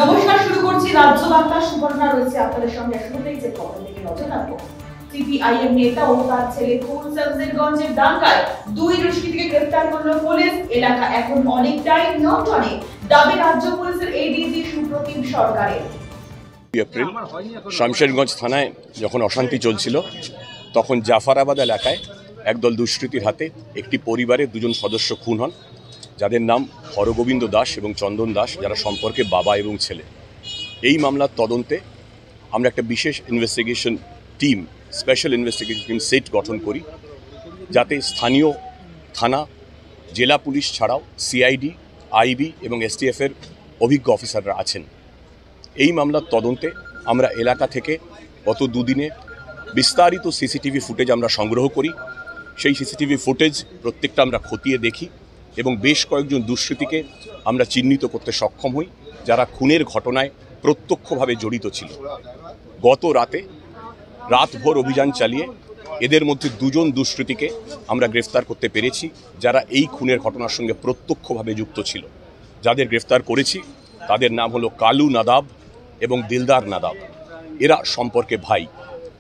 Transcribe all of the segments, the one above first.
নমস্কার, শুরু করছি রাজ্য বার্তা। সুবর্ণা রয়েছে আপনাদের সঙ্গে। শুরুতেই যে খবর দিকে নজর রাখবো। সিপিআইএম নেতা ও তার ছেলে খুন, শামসেরগঞ্জের দাঙ্গায় দুই দুষ্কৃতীকে গ্রেফতার করল পুলিশ। এলাকা এখন অনেকটাই নিয়ন্ত্রণে, দাবি রাজ্য পুলিশের এডিজি সুপ্রতিম সরকারের। এপ্রিল শামশেরগঞ্জ থানায় যখন অশান্তি চলছিল, তখন জাফরাবাদ এলাকায় একদল দুষ্কৃতীর হাতে একটি পরিবারের দুজন সদস্য খুন হন, যাদের নাম হরগোবিন্দ দাস এবং চন্দন দাস, যারা সম্পর্কে বাবা এবং ছেলে। এই মামলার তদন্তে আমরা একটা বিশেষ investigation team, special investigation team set গঠন করি, যাতে স্থানীয় থানা, জেলা পুলিশ ছাড়াও সিআইডি, আইবি এবং এসটিএফের অভিজ্ঞ অফিসাররা আছেন। এই মামলার তদন্তে আমরা এলাকা থেকে গত দুদিনে বিস্তারিত সিসিটিভি ফুটেজ আমরা সংগ্রহ করি। সেই সিসিটিভি ফুটেজ প্রত্যেকটা আমরা খতিয়ে দেখি এবং বেশ কয়েকজন দুষ্কৃতীকে আমরা চিহ্নিত করতে সক্ষম হই, যারা খুনের ঘটনায় প্রত্যক্ষভাবে জড়িত ছিল। গত রাতভর অভিযান চালিয়ে এদের মধ্যে দুজন দুষ্কৃতীকে আমরা গ্রেফতার করতে পেরেছি, যারা এই খুনের ঘটনার সঙ্গে প্রত্যক্ষভাবে যুক্ত ছিল। যাদের গ্রেফতার করেছি তাদের নাম হলো কালু নাদাব এবং দিলদার নাদাব। এরা সম্পর্কে ভাই।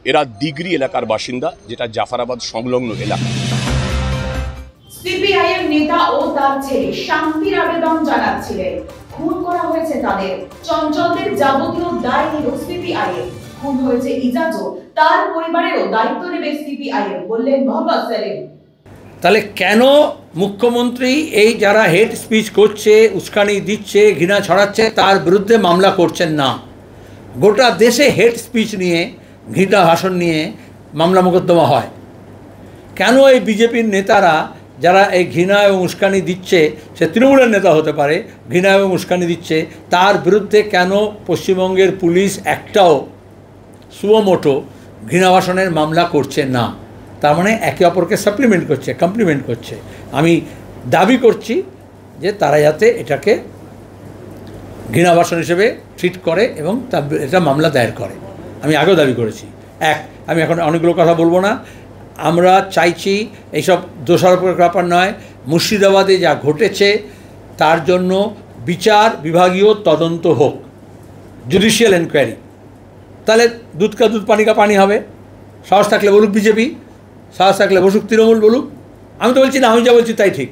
এরা দিগরি এলাকার বাসিন্দা, যেটা জাফরাবাদ সংলগ্ন এলাকা। সিপিআইএম নেতা ও তার ছেলে শান্তির আবেদন জানাচ্ছিলেন। খুন করা হয়েছে তাদের। চঞ্চলদের যাবতীয় দায় নিল সিপিআইএম। খুন হয়েছে ইজাজও, তার পরিবারেরও দায়িত্ব নেবে সিপিআইএম, বললেন মোহাম্মদ সেলিম। তাহলে কেন মুখ্যমন্ত্রী এই যারা হেড স্পিচ করছে, উস্কানি দিচ্ছে, ঘৃণা ছড়াচ্ছে, তার বিরুদ্ধে মামলা করছেন না? গোটা দেশে হেড স্পিচ নিয়ে, ঘৃণা ভাষণ নিয়ে মামলা মোকদ্দমা হয়। কেন এই বিজেপির নেতারা যারা এই ঘৃণা এবং উস্কানি দিচ্ছে, সে তৃণমূলের নেতা হতে পারে, ঘৃণা এবং উস্কানি দিচ্ছে, তার বিরুদ্ধে কেন পশ্চিমবঙ্গের পুলিশ একটাও সুমোটো ঘৃণা ভাষণের মামলা করছে না? তার মানে একে অপরকে সাপ্লিমেন্ট করছে, কমপ্লিমেন্ট করছে। আমি দাবি করছি যে তারা যাতে এটাকে ঘৃণা ভাষণ হিসেবে ট্রিট করে এবং এটা মামলা দায়ের করে। আমি আগেও দাবি করেছি। আমি এখন অনেকগুলো কথা বলবো না। আমরা চাইছি এইসব দোষারোপের ব্যাপার নয়, মুর্শিদাবাদে যা ঘটেছে তার জন্য বিচার বিভাগীয় তদন্ত হোক, জুডিশিয়াল এনকোয়ারি। তাহলে দুধ কা দুধ পানি কা পানি হবে। সাহস থাকলে বলুক বিজেপি, সাহস থাকলে বসুক তৃণমূল, বলুক। আমি তো বলছি না, আমি যা বলছি তাই ঠিক।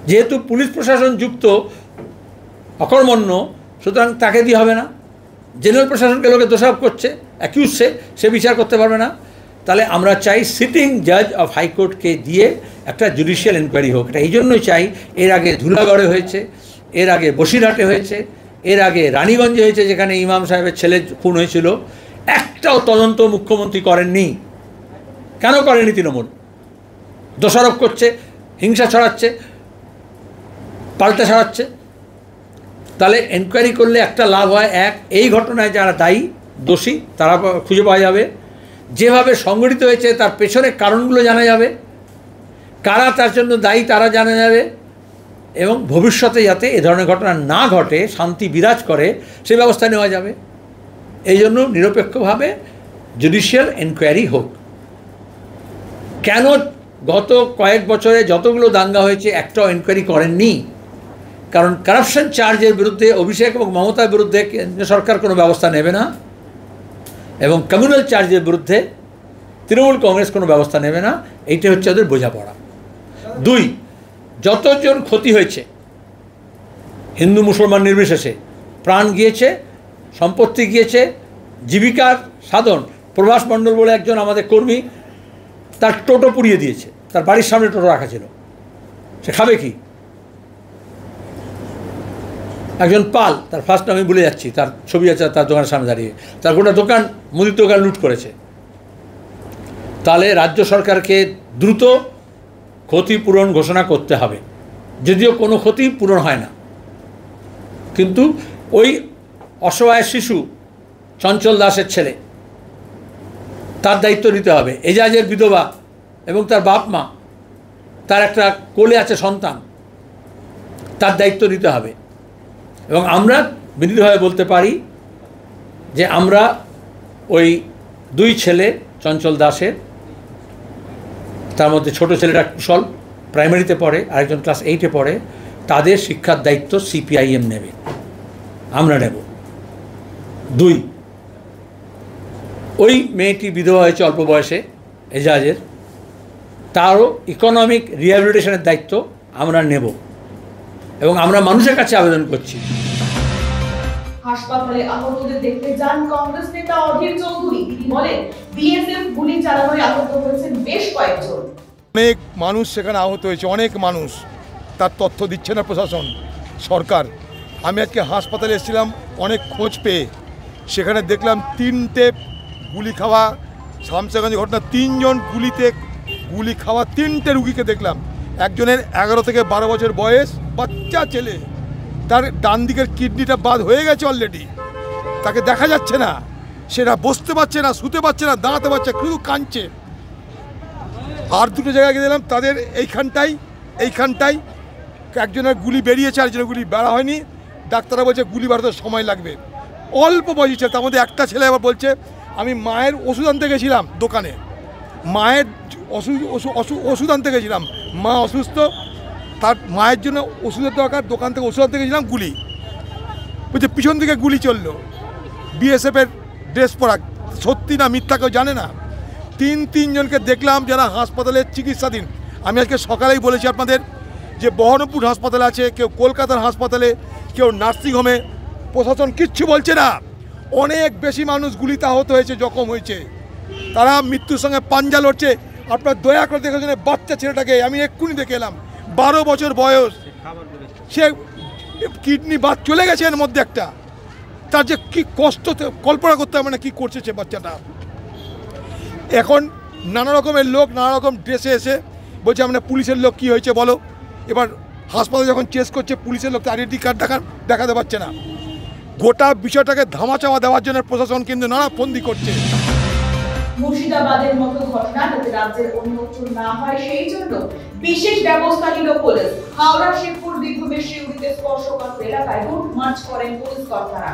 যেহেতু পুলিশ প্রশাসন যুক্ত অকর্মণ্য, সুতরাং তাকে দিয়ে হবে না। জেনারেল প্রশাসনকে লোকে দোষারোপ করছে, অ্যাকিউজ সে বিচার করতে পারবে না। তাহলে আমরা চাই সিটিং জাজ অফ হাইকোর্টকে দিয়ে একটা জুডিশিয়াল এনকোয়ারি হোক। এটা এই জন্যই চাই। এর আগে ধুলাগড়ে হয়েছে, এর আগে বসিরহাটে হয়েছে, এর আগে রানীগঞ্জে হয়েছে, যেখানে ইমাম সাহেবের ছেলে খুন হয়েছিল। একটাও তদন্ত মুখ্যমন্ত্রী করেননি। কেন করেনি? তৃণমূল দোষারোপ করছে, হিংসা ছড়াচ্ছে, পাল্টা ছড়াচ্ছে। তাহলে এনকোয়ারি করলে একটা লাভ হয়, এই ঘটনায় যারা দায়ী, দোষী, তারা খুঁজে পাওয়া যাবে। যেভাবে সংগঠিত হয়েছে তার পেছনের কারণগুলো জানা যাবে, কারা তার জন্য দায়ী তারা জানা যাবে, এবং ভবিষ্যতে যাতে এ ধরনের ঘটনা না ঘটে, শান্তি বিরাজ করে, সে ব্যবস্থা নেওয়া যাবে। এই জন্য নিরপেক্ষভাবে জুডিশিয়াল এনকোয়ারি হোক। কেন গত কয়েক বছরে যতগুলো দাঙ্গা হয়েছে একটাও এনকোয়ারি করেননি? কারণ কারাপশন চার্জের বিরুদ্ধে অভিষেক এবং মমতার বিরুদ্ধে কেন্দ্র সরকার কোনো ব্যবস্থা নেবে না, এবং কমিউনাল চার্জের বিরুদ্ধে তৃণমূল কংগ্রেস কোনো ব্যবস্থা নেবে না। এইটা হচ্ছে ওদের বোঝাপড়া। 2, যতজন ক্ষতি হয়েছে, হিন্দু মুসলমান নির্বিশেষে, প্রাণ গিয়েছে, সম্পত্তি গিয়েছে, জীবিকার সাধন। প্রভাস মণ্ডল বলে একজন আমাদের কর্মী, তার টোটো পুড়িয়ে দিয়েছে। তার বাড়ির সামনে টোটো রাখা ছিল, সে খাবে কি? একজন পাল, তার ফার্স্ট আমি ভুলে যাচ্ছি, তার ছবি আছে তার দোকানের সামনে দাঁড়িয়ে, তার গোটা দোকান, মুদির দোকান লুট করেছে। তাহলে রাজ্য সরকারকে দ্রুত ক্ষতিপূরণ ঘোষণা করতে হবে। যদিও কোনো ক্ষতি পূরণ হয় না, কিন্তু ওই অসহায় শিশু চঞ্চল দাসের ছেলে, তার দায়িত্ব নিতে হবে। এজাজের বিধবা এবং তার বাপ মা, তার একটা কোলে আছে সন্তান, তার দায়িত্ব নিতে হবে। এবং আমরা বিনীতভাবে বলতে পারি যে আমরা ওই 2 ছেলে চঞ্চল দাসের, তার মধ্যে ছোট ছেলেটা কুশল প্রাইমারিতে পড়ে, আরেকজন ক্লাস 8-এ পড়ে, তাদের শিক্ষার দায়িত্ব সিপিআইএম নেবে। আমরা নেব। 2, ওই মেয়েটি বিধবা হয়েছে অল্প বয়সে, এজাজের, তারও ইকোনমিক রিহ্যাবিলিটেশনের দায়িত্ব আমরা নেব এবং আমরা মানুষের কাছে আবেদন করছি। হাসপাতালে আহতদের দেখতে যান কংগ্রেস নেতা অধীর চৌধুরী। তিনি বলেন, বিএসএফ গুলি চালানোয় আহত হয়েছেন বেশ কয়েকজন। অনেক মানুষ সেখানে আহত হয়েছে, অনেক মানুষ, তার তথ্য দিচ্ছে না প্রশাসন, সরকার। আমি আজকে হাসপাতালে এসেছিলাম অনেক খোঁজ পেয়ে, সেখানে দেখলাম 3টে গুলি খাওয়া শামসেরগঞ্জে ঘটনা, 3 জন গুলি খাওয়া 3টে রুগীকে দেখলাম। একজনের 11 থেকে 12 বছর বয়স, বাচ্চা ছেলে, তার ডান দিকের কিডনিটা বাদ হয়ে গেছে অলরেডি, তাকে দেখা যাচ্ছে না, সেটা বসতে পারছে না, শুতে পারছে না, দাঁড়াতে পারছে, শুধু কাঁদছে। আর 2টো জায়গায় গেলাম, তাদের এইখানটাই একজনের গুলি বেরিয়েছে, আরেকজনের গুলি বেড়া হয়নি। ডাক্তাররা বলছে গুলি বাড়াতে সময় লাগবে। অল্প বয়সী ছেলে, তার মধ্যে একটা ছেলে আবার বলছে আমি মায়ের ওষুধ আনতে গেছিলাম দোকানে, মায়ের ওষুধ আনতে গেছিলাম, মা অসুস্থ, তার মায়ের জন্য ওষুধের দরকার, দোকান থেকে ওষুধ আনতে গেছিলাম, গুলি। বলছে পিছন দিকে গুলি চললো, বিএসএফের ড্রেস পরা, সত্যি না মিথ্যা কেউ জানে না। 3 জনকে দেখলাম যারা হাসপাতালে চিকিৎসাধীন। আমি আজকে সকালেই বলেছি আপনাদের যে বহরমপুর হাসপাতালে আছে, কেউ কলকাতার হাসপাতালে, কেউ নার্সিংহোমে, প্রশাসন কিচ্ছু বলছে না। অনেক বেশি মানুষ গুলিতে আহত হয়েছে, জখম হয়েছে, তারা মৃত্যুর সঙ্গে পাঞ্জা লড়ছে। আপনার দয়া করে দেখেছেন বাচ্চা ছেলেটাকে, আমি এক্ষুনি দেখে এলাম, 12 বছর বয়স, সে কিডনি বাদ চলে গেছে এর মধ্যে একটা, তার যে কী কষ্ট কল্পনা করতে হবে না, কী করছে সে বাচ্চাটা। এখন নানা রকমের লোক নানা রকম ড্রেসে এসে বলছে আমরা পুলিশের লোক, কী হয়েছে বলো। এবার হাসপাতালে যখন চেস করছে পুলিশের লোক, তার আইডেন্টি কার্ড দেখাতে পারছে না। গোটা বিষয়টাকে ধামাচাপা দেওয়ার জন্য প্রশাসন কিন্তু নানা ফন্দি করছে। মুর্শিদাবাদের মতো ঘটনা যাতে রাজ্যের অন্যত্র না হয়, সেই জন্য বিশেষ ব্যবস্থা নিল পুলিশ। হাওড়া, শিবপুর, বীরভূমের সিউড়িতে স্পর্শকাতর এলাকায় রুট মার্চ করেন পুলিশ কর্তারা।